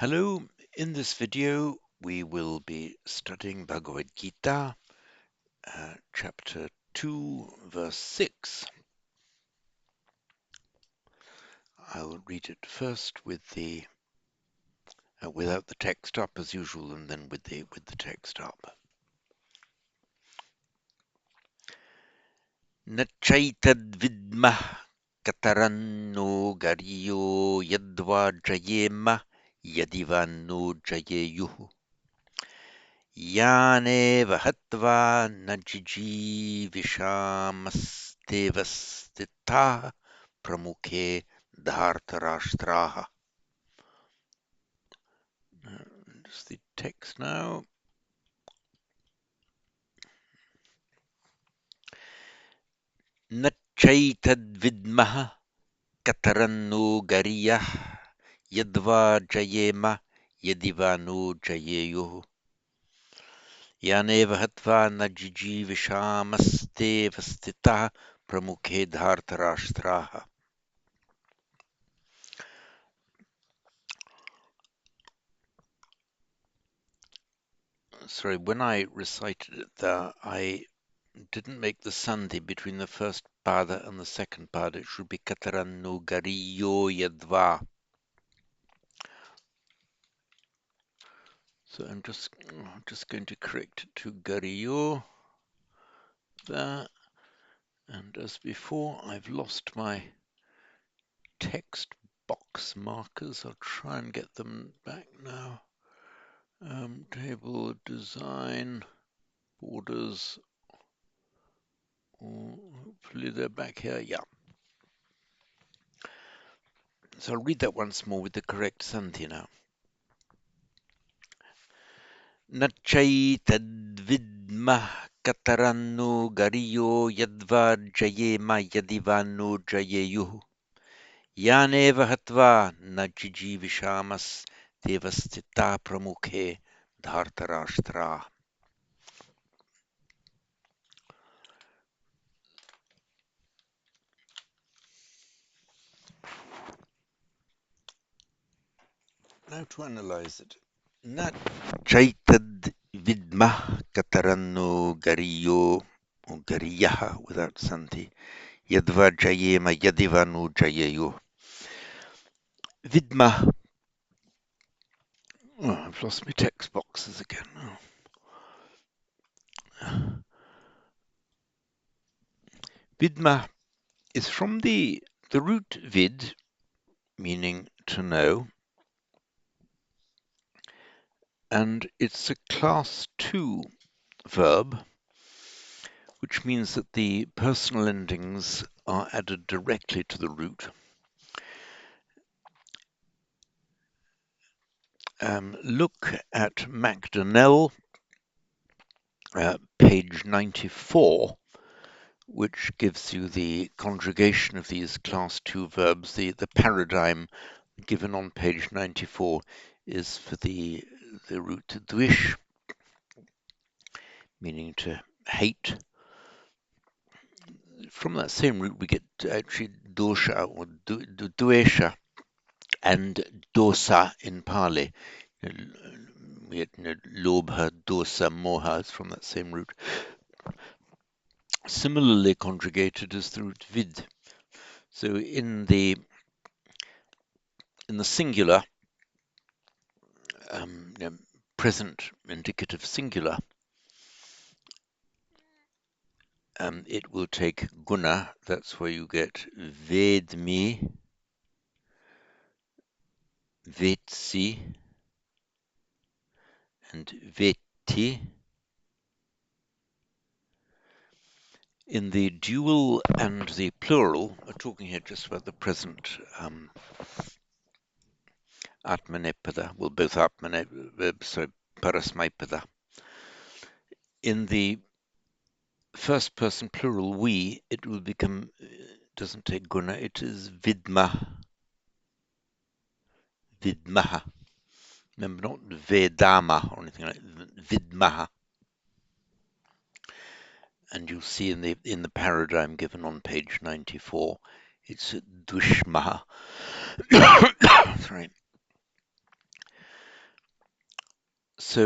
Hello, in this video we will be studying Bhagavad Gita, chapter 2, verse 6. I will read it first with the without the text up as usual, and then with the text up. Nachaitad vidmah kataranno gariyo yadva jayema yadivanno jayeyuh Yane vahatva najiji vishamastevastita pramukhe dhartarashtraha. Just the text now. Nachaitad vidmaha kataranno gariyah yadva jayema yadivanu jayeyuh. Yane vahatva najiji vishamastevastita pramukhe dhartarashtraha. Sorry, when I recited it there, I didn't make the sandhi between the first pada and the second pada. It should be katarannu gariyo yadva. So I'm just going to correct it to gariyo there. And as before, I've lost my text box markers. I'll try and get them back now. Table design, borders. Hopefully they're back here. Yeah. So I'll read that once more with the correct sandhi now. Nachaitad kataranno gariyo yadva jayema yadivanno jayeyuh. Yaneva hatva najiji vishamas devastita pramukhe dhartarashtra. Now to analyze it. Chaitad vidmah kataranno gariyo or gariyaha without sandhi yadva jayema yadivanu jayeyo. Vidmah. Oh, I've lost my text boxes again. Oh. Vidmah is from the root vid, meaning to know, and it's a class 2 verb, which means that the personal endings are added directly to the root. Look at MacDonnell, page 94, which gives you the conjugation of these class 2 verbs. The paradigm given on page 94 is for the root dvish, meaning to hate. From that same root we get actually dosha or dvesha and dosa in Pali. We get lobha, dosa, moha is from that same root. Similarly conjugated is the root vid. So in the singular, present indicative singular, it will take guna. That's where you get vedmi, vetsi, and vetti. In the dual and the plural, we're talking here just about the present atmanepada, well, both parasmaipada. In the first person plural, we, it will become, doesn't take guna, it is vidma, vidmaha. Remember, not vedama or anything like that, vidmaha. And you'll see in the paradigm given on page 94, it's dushmaha. Sorry. So,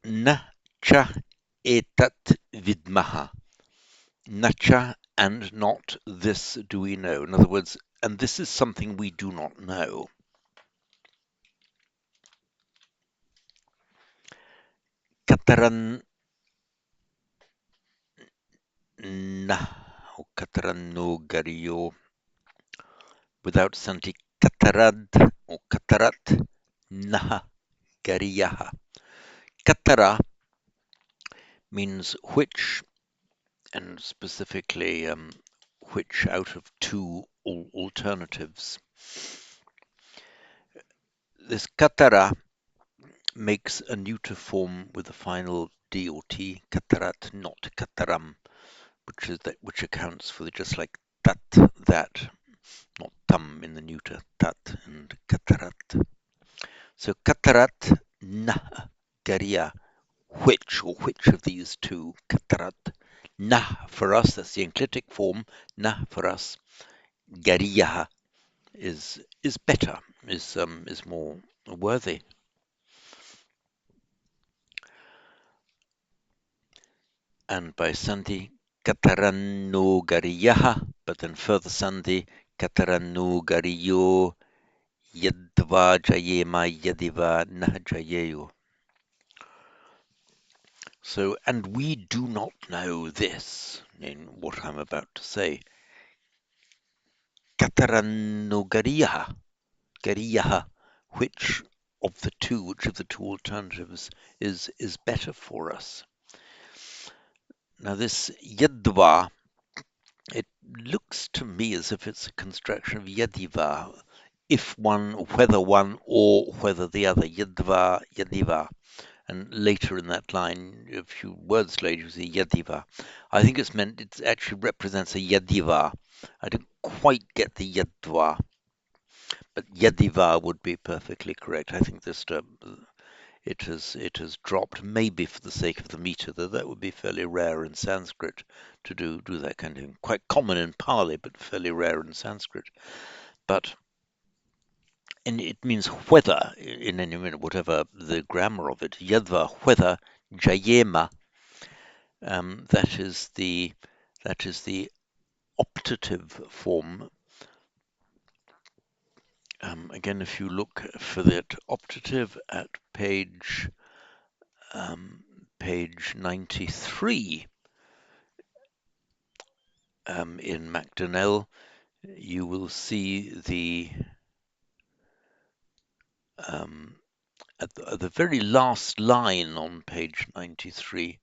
na cha etat vidmaha. Nacha and not this do we know. In other words, and this is something we do not know. Kataran na or kataran no gariyo without santi katarad or katarat naha gariyaha. Katara means which, and specifically which out of two alternatives. This katara makes a neuter form with the final D or T, katarat, not kataram, which accounts for just like tat, that, not tam in the neuter, tat and katarat. So katarat na garia, which or which of these two, katarat, na for us, that's the enclitic form, na for us, gariya is better, is more worthy. And by Sandhi, Kataranno Gariyaha, but then further Sandhi, Kataranno Gariyo Yadva Jayema Yadiva Nahajayeyo. So, and we do not know this in what I'm about to say. Kataranno Gariyaha, which of the two alternatives is better for us? Now this Yadva, it looks to me as if it's a construction of yadiva, if one, or whether the other, yadva, yadiva. And later in that line, a few words later, you see yadiva. I think it actually represents a yadiva. I don't quite get the yadva, but yadiva would be perfectly correct. I think this it has dropped, maybe for the sake of the meter, though that would be fairly rare in Sanskrit to do that kind of thing. Quite common in Pali, but fairly rare in Sanskrit. But and it means whether, in any minute, whatever the grammar of it, yadva, whether, jayema, that is the optative form. Again, if you look for that optative at page 93 in Macdonnell, you will see at the very last line on page 93.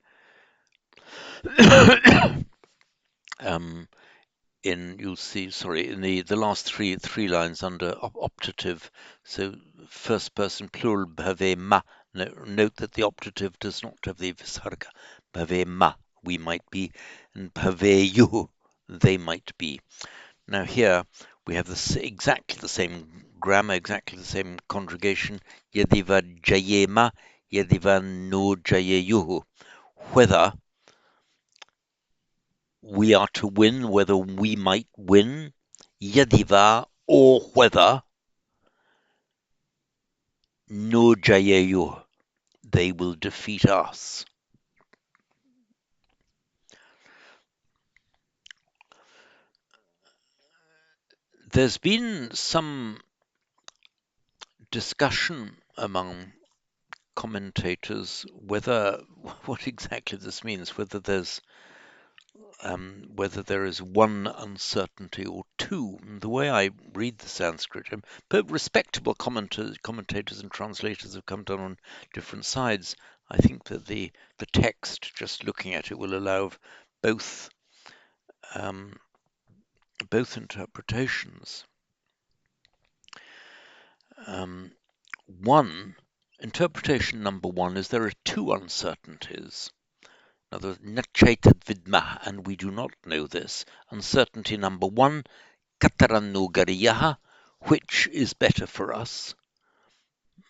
You'll see, sorry, in the last three lines under optative. So first person plural bhave ma. Note that the optative does not have the visarga. Bhave ma, we might be, and bhave you, they might be. Now here we have exactly the same grammar, exactly the same conjugation. Yadiva jayema, yadiva no jayeyuhu. Whether we are to win, whether we might win, yadiva, or whether no jayeyu, they will defeat us. There's been some discussion among commentators what exactly this means, whether there is one uncertainty or two. The way I read the Sanskrit, but respectable commentators and translators have come down on different sides. I think that the text, just looking at it, will allow both interpretations. Interpretation number one is there are two uncertainties. Now, the Nachaitat Vidmah, and we do not know this. Uncertainty number one, Katarannu Gariyaha, which is better for us?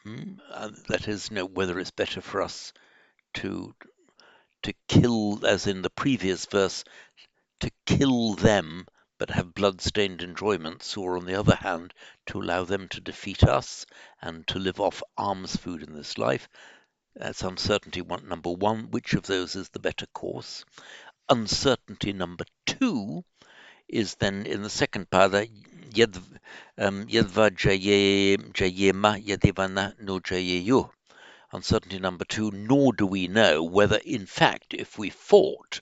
That is, whether it's better for us to kill, as in the previous verse, to kill them but have blood-stained enjoyments, or on the other hand, to allow them to defeat us and to live off alms food in this life. That's uncertainty number one. Which of those is the better course? Uncertainty number two is then in the second pada, yadva jayema yadivana no jayeyu. Uncertainty number two, nor do we know whether, in fact, if we fought,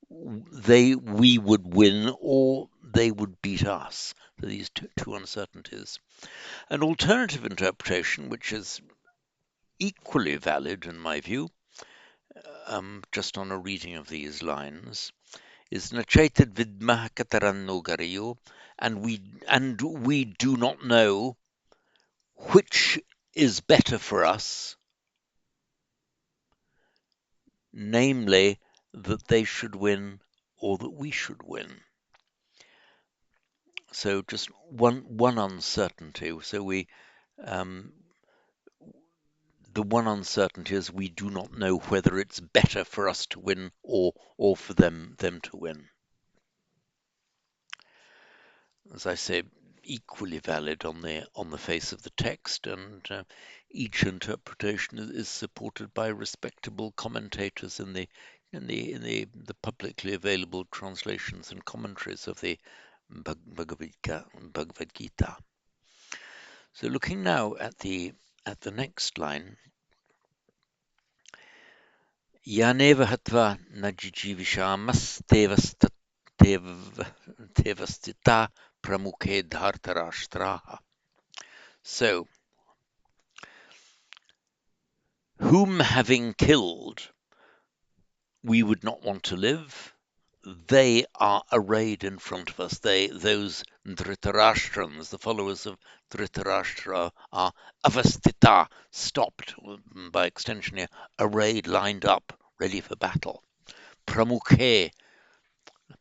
we would win or they would beat us. So these two uncertainties. An alternative interpretation, which is equally valid in my view, just on a reading of these lines, is Nachaited vidmah kataranno gariyo, and we do not know which is better for us, namely that they should win or that we should win. So just one uncertainty. So um, the one uncertainty is we do not know whether it's better for us to win or for them to win. As I say, equally valid on the face of the text, and each interpretation is supported by respectable commentators in the publicly available translations and commentaries of the Bhagavad Gita. So looking now at the next line, Yaneva hatva najijivishamas tevastita pramukhe dhartarashtraha. So, whom having killed we would not want to live, they are arrayed in front of us. Those Dhritarashtrans, the followers of Dhritarashtra, are avastita, stopped, by extension here, arrayed, lined up, ready for battle. Pramukhe,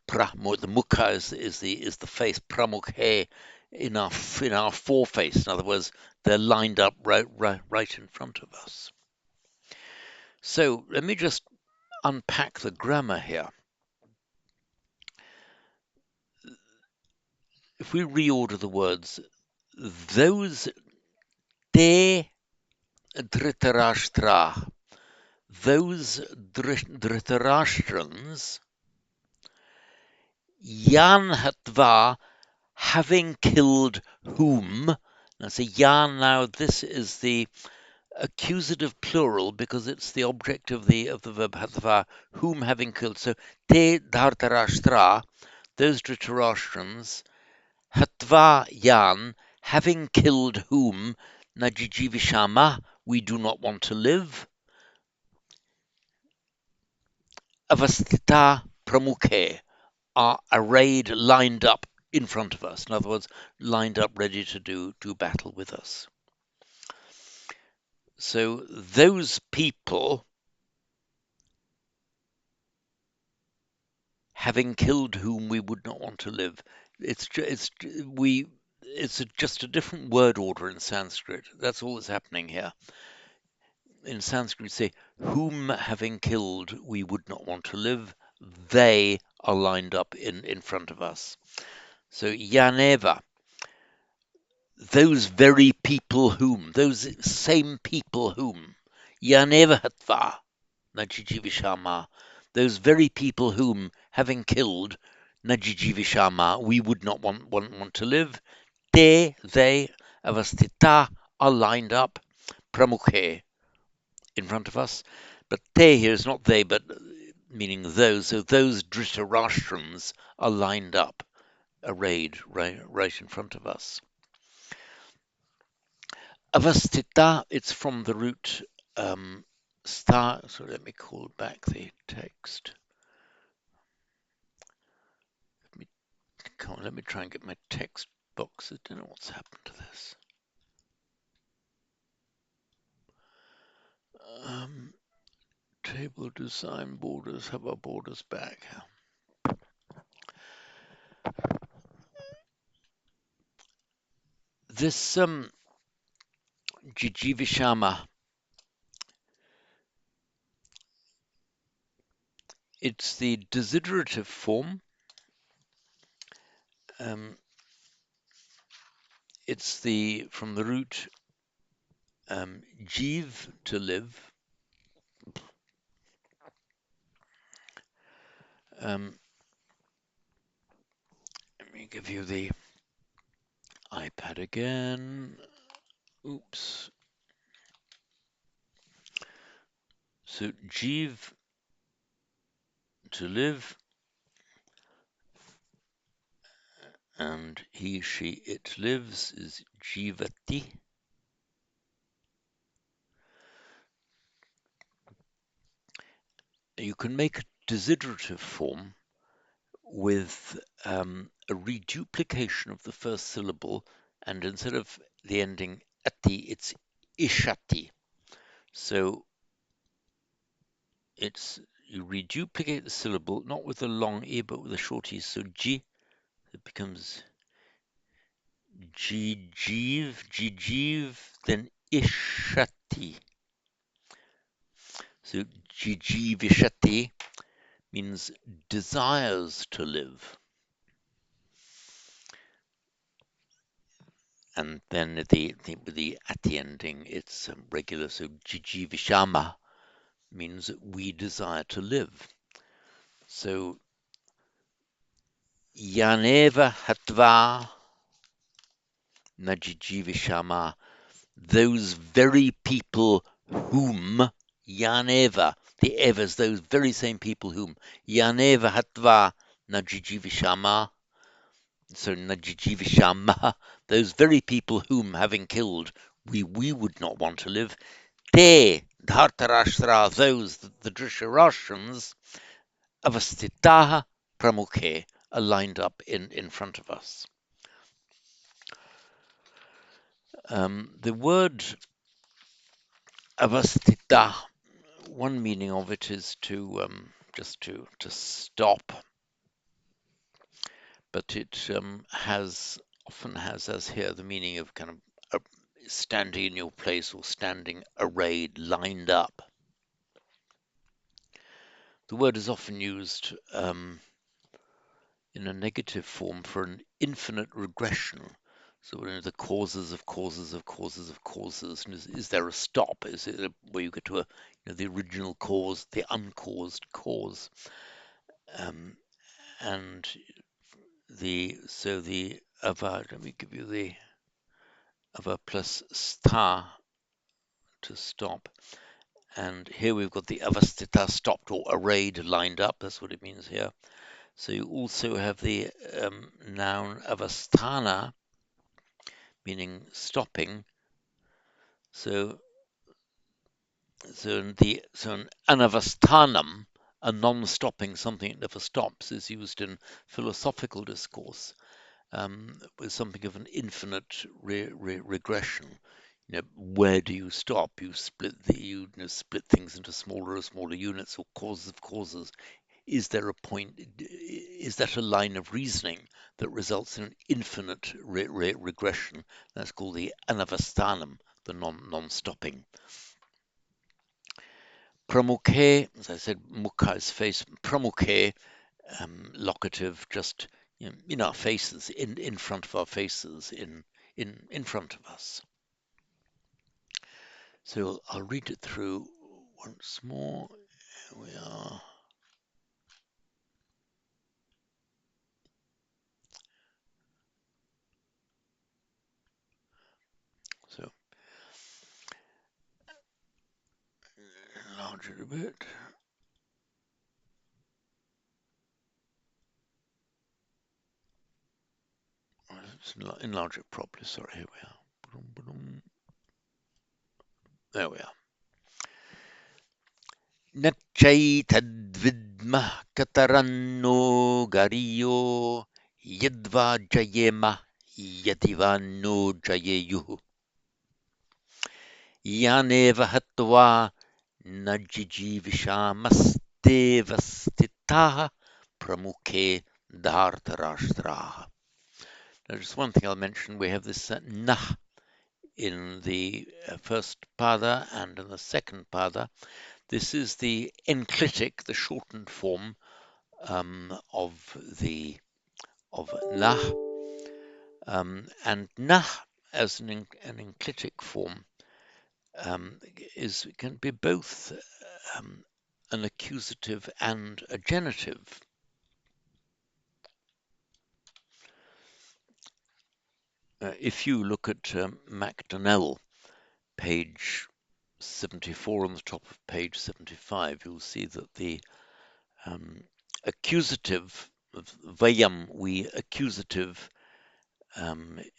the mukha is the face. Pramukhe in our foreface. In other words, they're lined up right in front of us. So let me just unpack the grammar here. If we reorder the words, those te dhritarashtra, those dhritarashtrans, yan hatva, having killed whom. Now, so yan, now this is the accusative plural because it's the object of the verb hatva, whom having killed. So te dhartarashtra, those dhritarashtrans, hatva yan, having killed whom, najijivishama, we do not want to live, avastita pramukhe, are arrayed, lined up in front of us. In other words, lined up ready to do battle with us. So those people, having killed whom we would not want to live, it's just a different word order in Sanskrit. That's all that's happening here. In Sanskrit, we say, whom having killed we would not want to live, they are lined up in front of us. So Yaneva, those very people whom, those same people whom, Yaneva hatva, Najijivishama, those very people whom, having killed, Najijivishama, we would not want to live, they, avastita, are lined up, pramukhe, in front of us. But te here is not they, but meaning those. So those dhritarashtrams are lined up, arrayed right in front of us. Avastita, it's from the root star. So let me call back the text. Let me try and get my text box. I don't know what's happened to this. Table design borders. Have our borders back. This Jijivishama, it's the desiderative form. It's from the root jiv, to live, Let me give you the iPad again. Oops. So Jeev, to live, and he, she, it lives is Jivati. You can make a desiderative form with a reduplication of the first syllable, and instead of the ending ati, it's ishati. So it's you reduplicate the syllable, not with a long e, but with a short e. So ji, it becomes jijiv, then ishati. So jijivishati means desires to live. And then with the ati ending, it's regular. So jijivishama means that we desire to live. So yaneva hatva najijivishama, those very people whom, yaneva, the evas, those very same people whom, yaneva hatva najijivishama, so najijivishama, those very people whom, having killed, we would not want to live, te dhartarashtra, those, the Drisharashtrams, avastitaha pramukhe, are lined up in front of us. The word avastita, one meaning of it is to just to stop, but it often has, as here, the meaning of kind of standing in your place or standing arrayed, lined up. The word is often used in a negative form for an infinite regression. So the causes of causes of causes of causes. And is there a stop? Is it where you get to the original cause, the uncaused cause? And the ava. Let me give you the ava plus sta to stop. And here we've got the avastita, stopped or arrayed, lined up. That's what it means here. So you also have the noun avasthana, meaning stopping. So an anavasthanam, a non-stopping, something that never stops, is used in philosophical discourse with something of an infinite regression. Where do you stop? You split split things into smaller and smaller units, or causes of causes. Is there a point? Is that a line of reasoning that results in an infinite regression? That's called the anavasthanam, the non-stopping. Pramukhe, as I said, mukha is face. Pramukhe, locative, just in our faces, in front of our faces, in front of us. So I'll read it through once more. Here we are. So enlarge it a bit. Let's enlarge it properly. Sorry, here we are. There we are. Nachaytadvidmah kataranno gariyo yadva jayema yadivanno jayeyuhu yaneva hatva najijivishamaste pramukhe dhartarashtraha. Now, just one thing I'll mention, we have this nah in the first pada and in the second pada. This is the enclitic, the shortened form of nah, and nah as an enclitic form can be both an accusative and a genitive. if you look at Macdonnell, page 74, on the top of page 75, you'll see that the accusative of vayam, we accusative,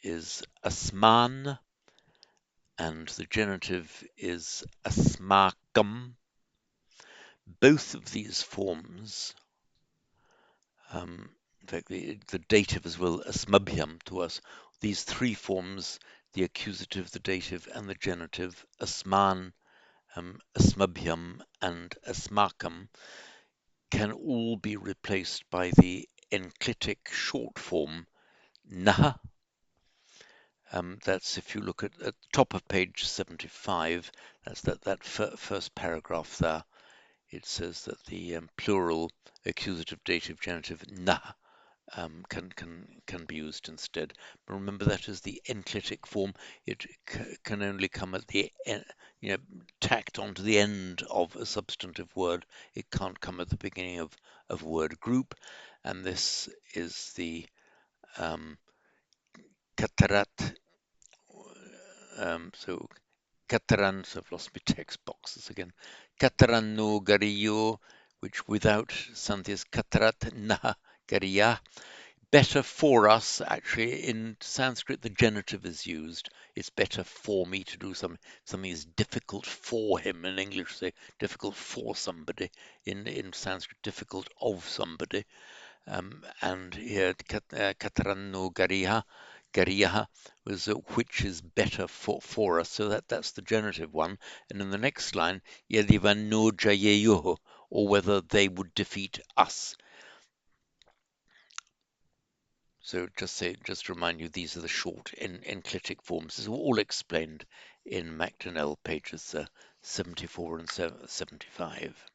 is asman, and the genitive is asmakam. Both of these forms, in fact, the dative as well, asmabhyam to us, these three forms, the accusative, the dative, and the genitive, asman, asmabhyam, and asmakam, can all be replaced by the enclitic short form naha. That's if you look at the top of page 75, that's that first paragraph there. It says that the plural accusative, dative, genitive na can be used instead. But remember, that is the enclitic form. It can only come at the tacked onto the end of a substantive word. It can't come at the beginning of a word group. And this is the katarat. So Kataran, so I've lost my text boxes again. Kataran no gariyo, which without Santhi is Katarat na gariya. Better for us, actually, in Sanskrit, the genitive is used. It's better for me to do something. Something is difficult for him. In English, say difficult for somebody. In Sanskrit, difficult of somebody. And here, Kataran no gariya. Gariyaha was which is better for us. So that's the genitive one. And in the next line, Yadivano Jayeyo, or whether they would defeat us. So just to remind you, these are the short enclitic forms. This is all explained in Macdonnell pages 74 and 75.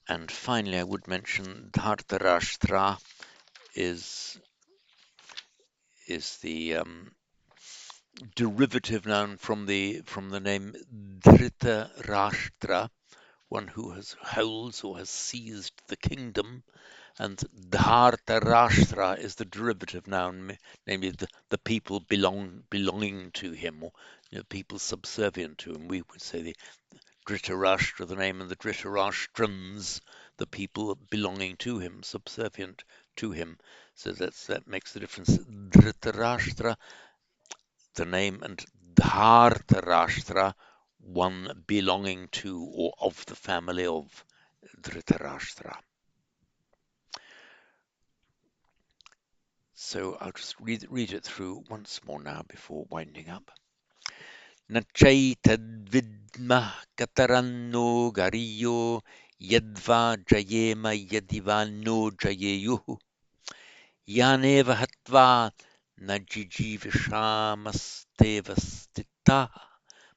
And finally, I would mention Dhartarashtra is the derivative noun from the name Dhritarashtra, one who holds or has seized the kingdom, and Dhartarashtra is the derivative noun, namely the people belonging to him, or people subservient to him. We would say the Dhritarashtra, the name, and the Dhritarashtrans, the people belonging to him, subservient to him. So that makes the difference. Dhritarashtra, the name, and Dhartarashtra, one belonging to or of the family of Dhritarashtra. So I'll just read it through once more now before winding up. Nachaitadvidmah kataranno gariyo yadva jayema yadivanno jayeyuhu yaneva hatva najijivishamastevastita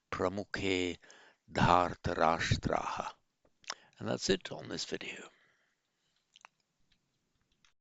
pramukhe dhartarashtraha. And that's it on this video.